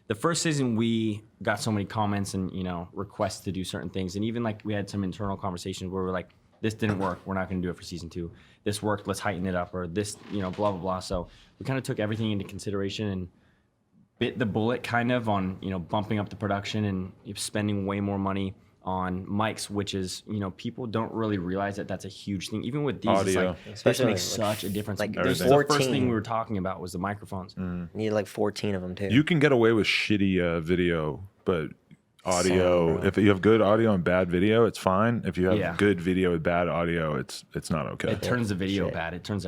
the first season we got so many comments and, you know, requests to do certain things. And even like we had some internal conversations where we're like, this didn't work. We're not going to do it for season 2. This worked. Let's heighten it up, or this, you know, blah, blah, blah. So we kind of took everything into consideration and bit the bullet kind of on, you know, bumping up the production and spending way more money on mics, which is, you know, people don't really realize that that's a huge thing. Even with these, Audio. it's like, this makes such a difference. Like There's the 14. first thing we were talking about was the microphones. You need like 14 of them too. You can get away with shitty video, but audio, if you have good audio and bad video, it's fine. If you have good video with bad audio, it's not okay. It turns the video bad. It turns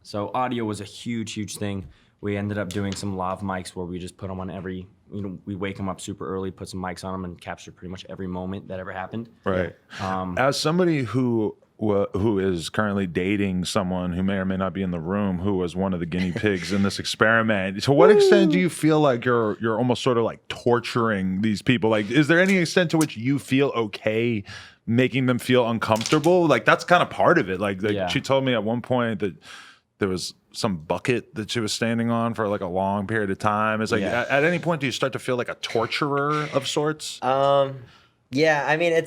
So audio was a huge thing. We ended up doing some lav mics where we just put them on every, you know, we wake them up super early, put some mics on them, and capture pretty much every moment that ever happened. Right. As somebody who is currently dating someone who may or may not be in the room, who was one of the guinea pigs in this experiment, to what extent do you feel like you're almost sort of like torturing these people? Like, is there any extent to which you feel okay making them feel uncomfortable? Like, that's kind of part of it. Like she told me at one point that there was some bucket that she was standing on for like a long period of time. It's like, at any point do you start to feel like a torturer of sorts? Yeah, I mean, I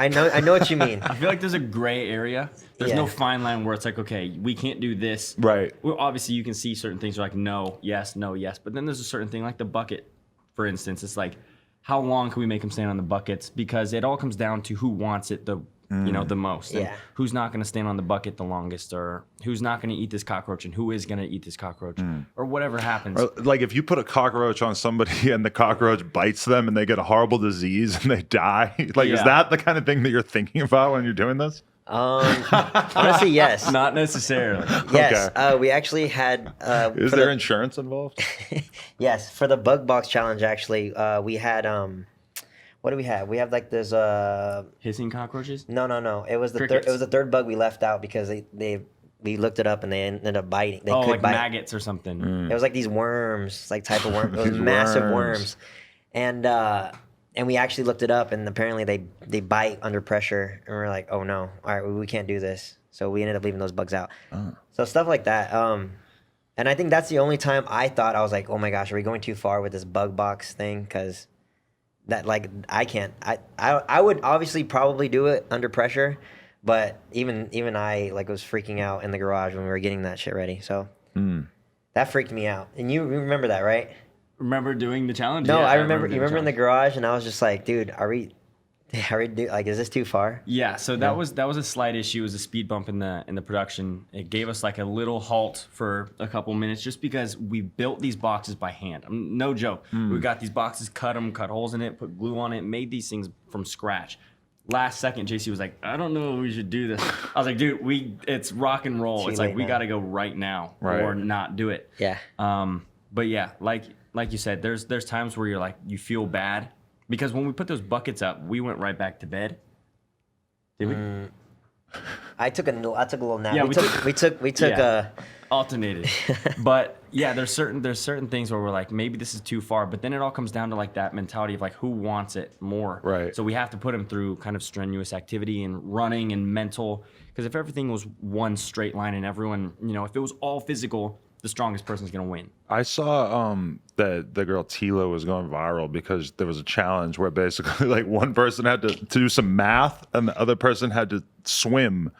know what you mean. I feel like there's a gray area. There's no fine line where it's like, okay, we can't do this. Right. Well, obviously you can see certain things are like no, yes. But then there's a certain thing like the bucket, for instance. It's like, how long can we make them stand on the buckets? Because it all comes down to who wants it the most. And who's not going to stand on the bucket the longest, or who's not going to eat this cockroach, and who is going to eat this cockroach, or whatever happens. Or like if you put a cockroach on somebody and the cockroach bites them and they get a horrible disease and they die, like is that the kind of thing that you're thinking about when you're doing this? Honestly, yes. Not necessarily. Yes. Okay. We actually had. Is there insurance involved? Yes, for the bug box challenge, actually, we had. What do we have? We have like this. Hissing cockroaches? No. It was the Crickets. it was the third bug we left out because we looked it up and they ended up biting. They could like bite. maggots or something. It was like these worms, like type of worm. It was massive worms, and we actually looked it up, and apparently they bite under pressure, and we're like, oh no, all right, we can't do this. So we ended up leaving those bugs out. So stuff like that. And I think that's the only time I thought I was like, oh my gosh, are we going too far with this bug box thing? Because that like I can't. I would obviously probably do it under pressure, but even I like was freaking out in the garage when we were getting that shit ready. So that freaked me out. And you remember that, right? Remember doing the challenge? No, Yeah, I remember. You remember in the garage, and I was just like, dude, are we like, is this too far? Yeah, so that was a slight issue. It was a speed bump in the production. It gave us like a little halt for a couple minutes just because we built these boxes by hand. No joke. We got these boxes, cut holes in it, put glue on it, made these things from scratch. Last second, JC was like, I don't know if we should do this. I was like, dude, it's rock and roll. It's like we got to go right now or not do it. Yeah. But yeah, like you said, there's times where you're like, you feel bad. Because when we put those buckets up, we went right back to bed. Did we? I took a little nap. Yeah, we took alternated. But yeah, there's certain things where we're like, maybe this is too far. But then it all comes down to like that mentality of like, who wants it more? Right. So we have to put them through kind of strenuous activity and running and mental. Because if everything was one straight line and everyone, you know, if it was all physical, the strongest person's gonna win. I saw that the girl Tila was going viral because there was a challenge where basically like one person had to do some math and the other person had to swim,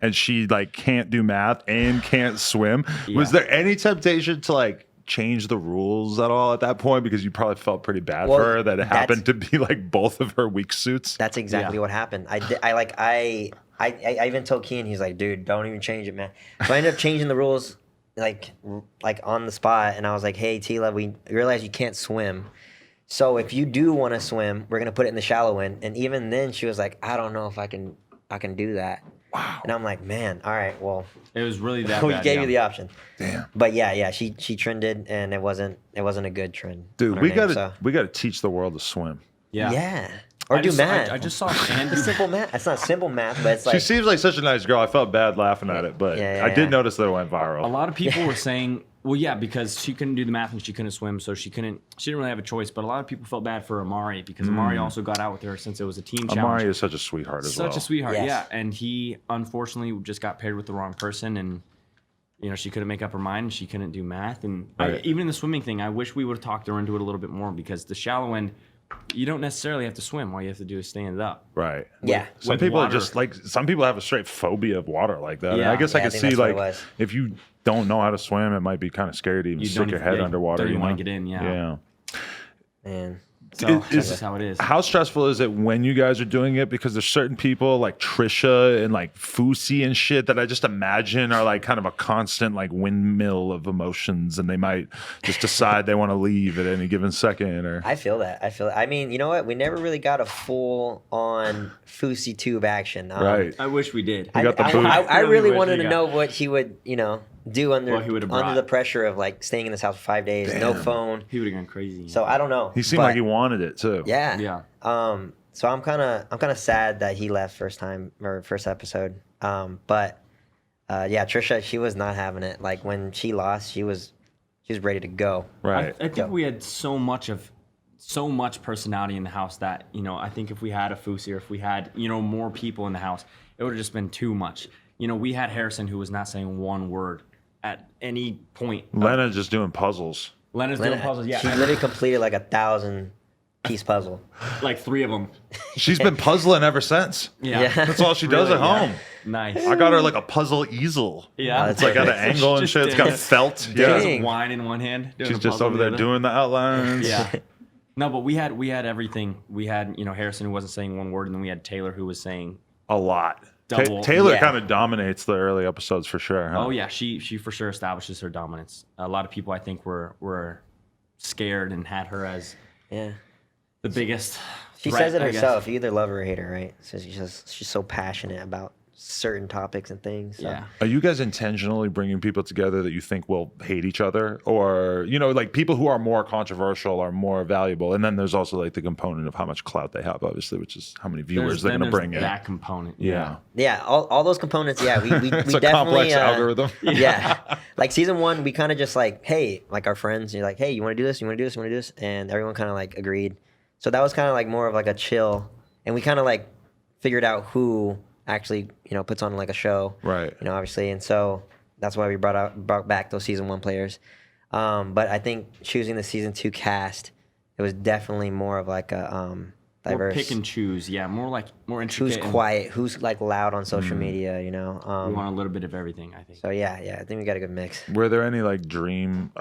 and she like can't do math and can't swim. Yeah. Was there any temptation to like change the rules at all at that point, because you probably felt pretty bad for her that it happened to be like both of her weak suits? That's exactly what happened. I even told Kian, he's like, dude, don't even change it, man. So I ended up changing the rules like on the spot, and I was like, hey Tila, we realize you can't swim, so if you do want to swim, we're gonna put it in the shallow end. And even then she was like, I don't know if I can do that. Wow. And I'm like, man, all right, well, it was really that we bad, gave you the option. Damn. But yeah, she trended, and it wasn't a good trend. Dude, we gotta teach the world to swim. Yeah. Or do math. I just saw Andy. Simple math. It's not simple math, but it's like. She seems like such a nice girl. I felt bad laughing at it, but I did notice that it went viral. A lot of people were saying, well, yeah, because she couldn't do the math and she couldn't swim, so she didn't really have a choice. But a lot of people felt bad for Amari because Amari also got out with her since it was a team challenge. Amari is such a sweetheart as well. Such a sweetheart, yeah. And he unfortunately just got paired with the wrong person, and you know, she couldn't make up her mind. She couldn't do math. And Right. even in the swimming thing, I wish we would have talked her into it a little bit more, because the shallow end, you don't necessarily have to swim. All you have to do is stand up. Right. Yeah. Some With people are water. just like, some people have a straight phobia of water like that. And Yeah. I guess Yeah, I I could think see that's what it like was. if you don't know how to swim, it might be kind of scary to even You stick don't your even- head yeah, underwater. don't even you wanna know? get in, Yeah. Man. So Is- that's just how it is. How stressful is it when you guys are doing it? Because there's certain people like Trisha and like Foose and shit that I just imagine are like kind of a constant like windmill of emotions, and they might just decide they want to leave at any given second. Or I feel that. I mean, you know what? We never really got a full on Fousey tube action. right, I wish we did. You got the boot. I really really wish wanted we to got- know what he would, do under What he would have under brought. the pressure of like staying in this house for 5 days, no Damn. phone. He would have gone crazy. So I don't know. he seemed but- like he wanted it too. Yeah. Yeah. So I'm kind of sad that he left first episode. But yeah, Trisha, she was not having it. Like when she lost, she was ready to go. Right. I think we had so much personality in the house that, I think if we had a Foose or if we had, more people in the house, it would have just been too much. We had Harrison, who was not saying one word at any point. Lena just doing puzzles. Lena's doing puzzles. Yeah. She literally completed like 1,000-piece puzzle. like 3 of them. She's been puzzling ever since. Yeah. Yeah. That's all she does Really, at yeah. home. Nice. I got her like a puzzle easel. Yeah. that's It's like at an Just angle and shit. It's got doing- felt. She Yeah. has Dang. wine in one hand. doing She's a just puzzle in over the there other. doing the outlines. Yeah. No, but we had everything. We had, Harrison, who wasn't saying one word, and then we had Taylor, who was saying, A lot. Double- Taylor Yeah. kind of dominates the early episodes for sure. Huh? oh yeah, she for sure establishes her dominance. A lot of people, I think, were scared and had her as Yeah. the biggest. She threat, says it I guess. herself. You either love her or hate her, right? So she's so passionate about certain topics and things. So. Yeah. Are you guys intentionally bringing people together that you think will hate each other? Or, like people who are more controversial are more valuable? And then there's also like the component of how much clout they have, obviously, which is how many viewers they're Then going to there's bring in. that component. Yeah. Yeah, all those components. Yeah, we It's we a definitely complex algorithm. Yeah, like season 1, we kind of just like, hey, like our friends, you're like, hey, you want to do this? You want to do this? You want to do this? And everyone kind of like agreed. So that was kind of like more of like a chill, and we kind of like figured out who actually puts on like a show, Right. Obviously, and so that's why we brought back those season 1 players. But I think choosing the season 2 cast, it was definitely more of like a More diverse. pick and choose. Yeah, more intricate. Who's and quiet? Who's like loud on social media? We want a little bit of everything, I think. So yeah, I think we got a good mix. Were there any like dream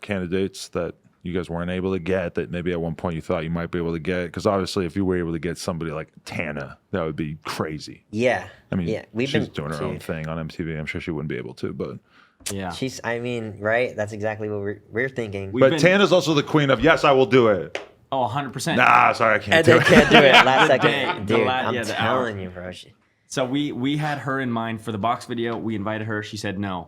candidates that you guys weren't able to get that maybe at one point you thought you might be able to get? Because obviously, if you were able to get somebody like Tana, that would be crazy. Yeah, I mean, yeah, she's doing her own dude, thing on MTV. I'm sure she wouldn't be able to, but Yeah. I mean, right? That's exactly what we're thinking. We've but been- Tana's also the queen of yes, I will do it. Oh, 100%. Nah, sorry, I can't And do they it. can't do it last The second, day, the dude. la- I'm yeah, the hour. telling you, bro. So we had her in mind for the box video. We invited her. She said no.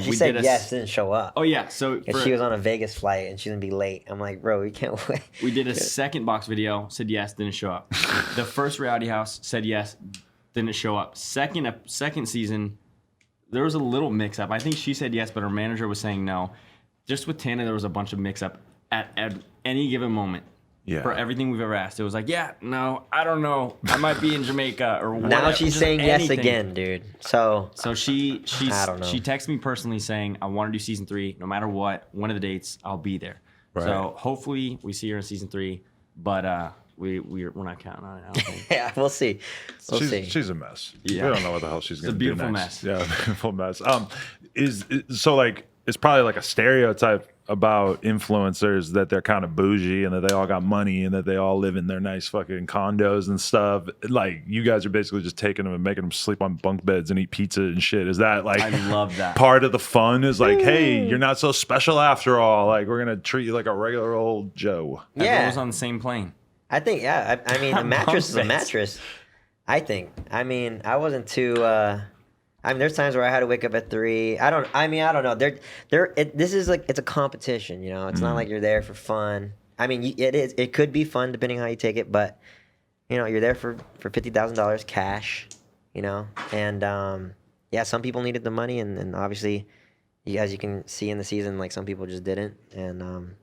She we said did a yes, didn't show up. Oh yeah. So Because she was on a Vegas flight and she's gonna be late. I'm like, bro, we can't wait. we did a second box video. Said yes, didn't show up. The first reality house said yes, didn't show up. Second season, there was a little mix up. I think she said yes, but her manager was saying no. Just with Tana, there was a bunch of mix up at any given moment. Yeah. For everything we've ever asked, it was like, yeah, no, I don't know. I might be in Jamaica or whatever. Now she's Just saying yes anything. again, dude. So So she I don't know. texted me personally saying, I want to do season 3, no matter what, one of the dates, I'll be there. Right. So hopefully we see her in season 3, but we're not counting on it. I don't think. yeah, we'll see. We'll see. She's a mess. Yeah. We don't know what the hell she's going to do beautiful next. mess. Yeah, beautiful mess. So like it's probably like a stereotype about influencers that they're kind of bougie and that they all got money and that they all live in their nice fucking condos and stuff. Like you guys are basically just taking them and making them sleep on bunk beds and eat pizza and shit. Is that like I love that. part of the fun? Is like, hey, you're not so special after all. Like we're gonna treat you like a regular old Joe. Yeah. Everyone's on the same plane. I think, yeah. I mean, a mattress is a Bunk beds. mattress. I think. I mean, I wasn't too. I mean, there's times where I had to wake up at 3. I don't know. This is like, it's a competition. It's not like you're there for fun. I mean, it is. It could be fun depending on how you take it, but you're there for $50,000 cash. And yeah, some people needed the money, and obviously, as you can see in the season, like some people just didn't, and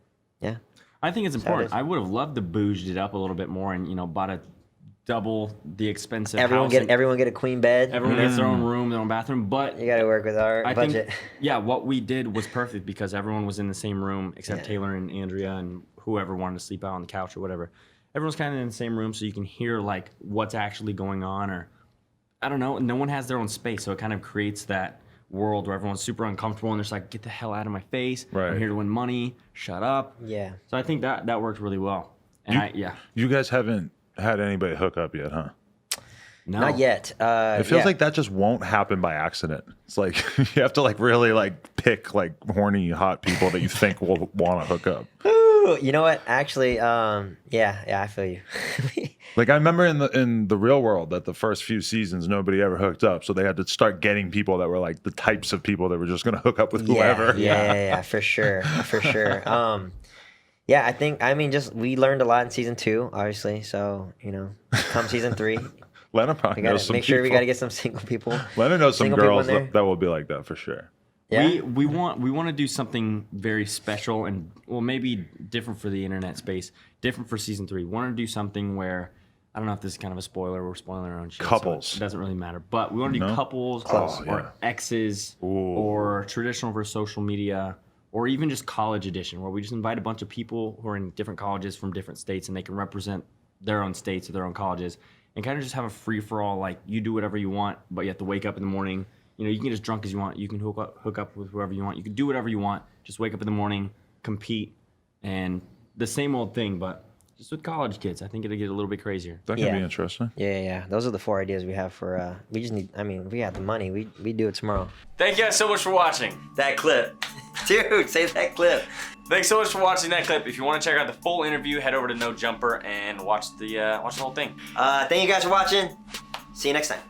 yeah. I think it's how it important. is. I would have loved to bouged it up a little bit more and bought a double the expensive Everyone house. get a queen bed. Everyone gets their own room, their own bathroom. But You got to work with our I budget. think, yeah, what we did was perfect because everyone was in the same room except Taylor and Andrea and whoever wanted to sleep out on the couch or whatever. Everyone's kind of in the same room, so you can hear like what's actually going on, or I don't know. No one has their own space, so it kind of creates that world where everyone's super uncomfortable and they're just like, get the hell out of my face. Right. I'm here to win money. Shut up. Yeah. So I think that worked really well. And You guys haven't had anybody hook up yet, huh? No. Not yet. It feels like that just won't happen by accident. It's like you have to like really like pick like horny, hot people that you think will want to hook up. Ooh, you know what? Actually, yeah, I feel you. Like I remember in the real world that the first few seasons nobody ever hooked up, so they had to start getting people that were like the types of people that were just going to hook up with whoever. Yeah, for sure. Yeah, I mean, just we learned a lot in season 2, obviously. So come season 3, Leonard probably we knows gotta some make sure we people. gotta get some single people. Leonard knows some Single people girls in there. that will be like that for sure. Yeah. We want to do something very special and maybe different for the internet space, different for season 3. We want to do something where I don't know if this is kind of a spoiler. We're spoiling our own shit. Couples. So it doesn't really matter. But we want to do couples Oh, yeah. or exes or traditional versus social media or even just college edition where we just invite a bunch of people who are in different colleges from different states and they can represent their own states or their own colleges and kind of just have a free-for-all, like you do whatever you want, but you have to wake up in the morning. You can get as drunk as you want. You can hook up with whoever you want. You can do whatever you want. Just wake up in the morning, compete, and the same old thing, but just with college kids. I think it'll get a little bit crazier. That can be interesting. Yeah. Those are the 4 ideas we have for. We just need. I mean, if we have the money, we do it tomorrow. Thank you guys so much for watching. That clip, dude. Say that clip. Thanks so much for watching that clip. If you want to check out the full interview, head over to No Jumper and watch the whole thing. Thank you guys for watching. See you next time.